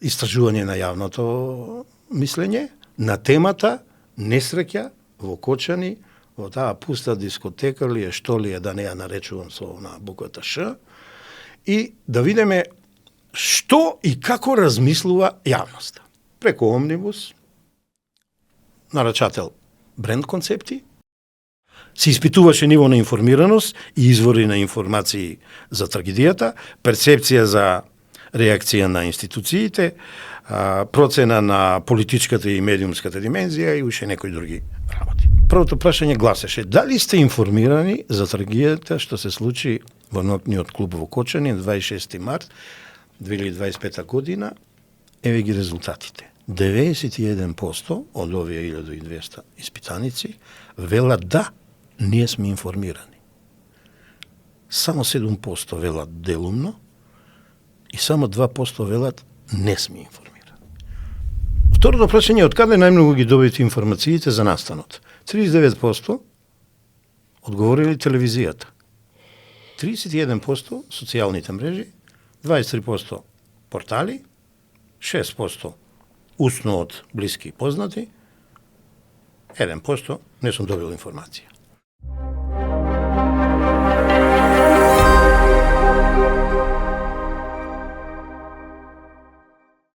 истражување на јавното мислење на темата несреќа во Кочани, во таа пуста дискотека ли е, што ли е, да не ја наречувам со на буквата Ш, и да видиме што и како размислува јавноста. Преку Омнибус, нарачател бренд концепти, се испитуваше ниво на информираност и извори на информации за трагедијата, перцепција за реакција на институциите, процена на политичката и медиумската димензија и уште некои други работи. Првото прашање гласеше: дали сте информирани за трагедијата што се случи во ноќниот клуб во Кочани 26 март 2025 година? Еве ги резултатите. 91% од овие 1200 испитаници велат да, ние сме информирани. Само 7% велат делумно и само 2% велат не сме информирани. Второто прашање е: од каде најмногу ги добивате информациите за настанот? 39% одговорили телевизијата, 31% социјалните мрежи, 23% портали, 6% усно од блиски и познати, 1% не сум добил информација.